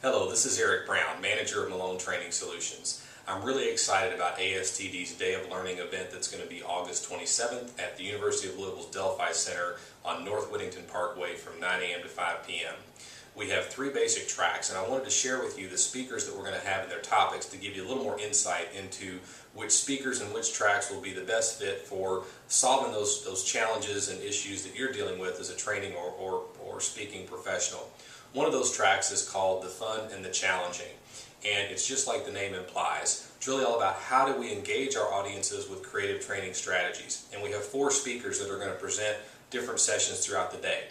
Hello, this is Eric Brown, manager of Malone Training Solutions. I'm really excited about ASTD's Day of Learning event that's going to be August 27th at the University of Louisville's Delphi Center on North Whittington Parkway from 9 a.m. to 5 p.m. We have three basic tracks, and I wanted to share with you the speakers that we're going to have and their topics to give you a little more insight into which speakers and which tracks will be the best fit for solving those challenges and issues that you're dealing with as a training or speaking professional. One of those tracks is called The Fun and the Challenging, and it's just like the name implies. It's really all about how do we engage our audiences with creative training strategies. And we have four speakers that are going to present different sessions throughout the day.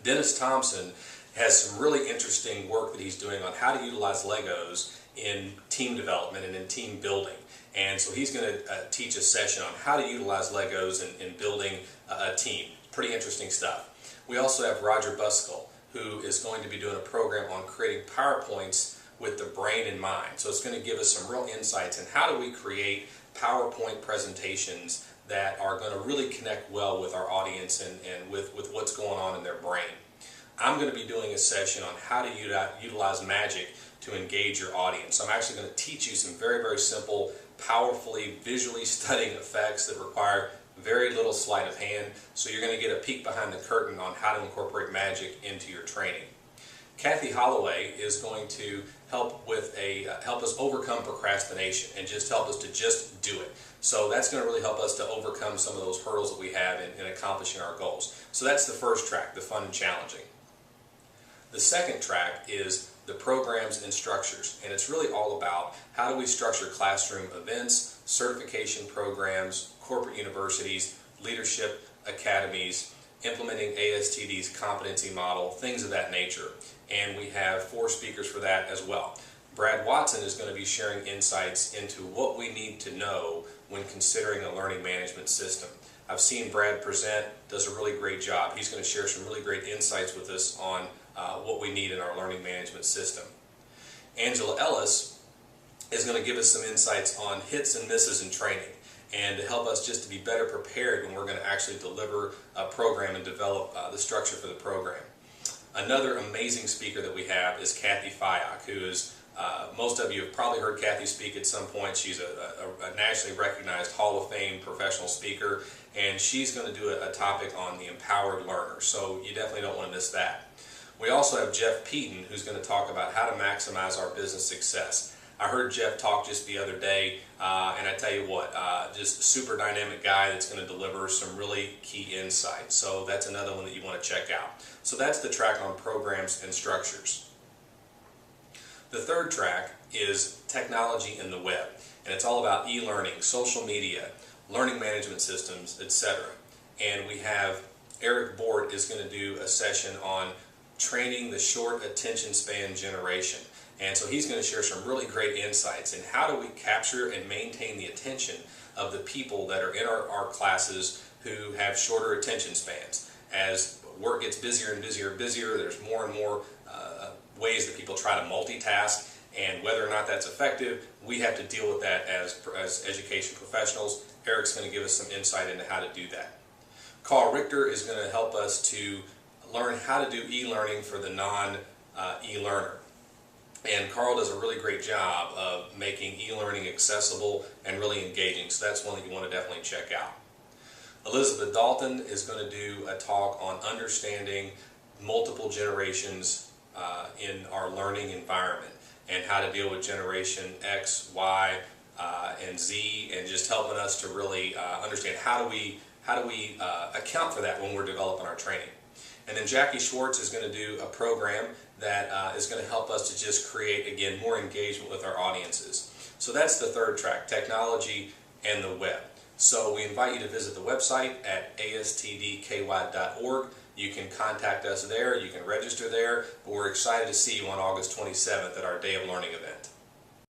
Dennis Thompson has some really interesting work that he's doing on how to utilize Legos in team development and in team building. And so he's going to teach a session on how to utilize Legos in building a team. Pretty interesting stuff. We also have Roger Buskell, who is going to be doing a program on creating PowerPoints with the brain in mind. So it's going to give us some real insights in how do we create PowerPoint presentations that are going to really connect well with our audience and with what's going on in their brain. I'm going to be doing a session on how to utilize magic to engage your audience. So I'm actually going to teach you some very, very simple, powerfully visually stunning effects that require very little sleight of hand, so you're going to get a peek behind the curtain on how to incorporate magic into your training. Kathy Holloway is going to help us overcome procrastination and just help us to just do it. So that's going to really help us to overcome some of those hurdles that we have in accomplishing our goals. So that's the first track, the fun and challenging. The second track is the programs and structures, and it's really all about how do we structure classroom events, certification programs, corporate universities, leadership academies, implementing ASTD's competency model, things of that nature. And we have four speakers for that as well. Brad Watson is going to be sharing insights into what we need to know when considering a learning management system. I've seen Brad present, does a really great job. He's going to share some really great insights with us on what we need in our learning management system. Angela Ellis is going to give us some insights on hits and misses in training, and to help us just to be better prepared when we're going to actually deliver a program and develop the structure for the program. Another amazing speaker that we have is Kathy Fayok, who is, most of you have probably heard Kathy speak at some point. She's a nationally recognized Hall of Fame professional speaker, and she's going to do a topic on the empowered learner, so you definitely don't want to miss that. We also have Jeff Peaton, who's going to talk about how to maximize our business success. I heard Jeff talk just the other day, and I tell you what, just a super dynamic guy that's going to deliver some really key insights. So that's another one that you want to check out. So that's the track on programs and structures. The third track is technology and the web, and it's all about e-learning, social media, learning management systems, etc. And we have Eric Bort is going to do a session on training the short attention span generation. And so he's going to share some really great insights in how do we capture and maintain the attention of the people that are in our classes who have shorter attention spans. As work gets busier and busier and busier, there's more and more ways that people try to multitask, and whether or not that's effective, we have to deal with that as education professionals. Eric's going to give us some insight into how to do that. Carl Richter is going to help us to learn how to do e-learning for the non-e-learner. And Carl does a really great job of making e-learning accessible and really engaging, so that's one that you want to definitely check out. Elizabeth Dalton is going to do a talk on understanding multiple generations in our learning environment and how to deal with generation X, Y, and Z, and just helping us to really understand how do we account for that when we're developing our training. And then Jackie Schwartz is going to do a program that is going to help us to just create, again, more engagement with our audiences. So that's the third track, technology and the web. So we invite you to visit the website at astdky.org. You can contact us there, you can register there, but we're excited to see you on August 27th at our Day of Learning event.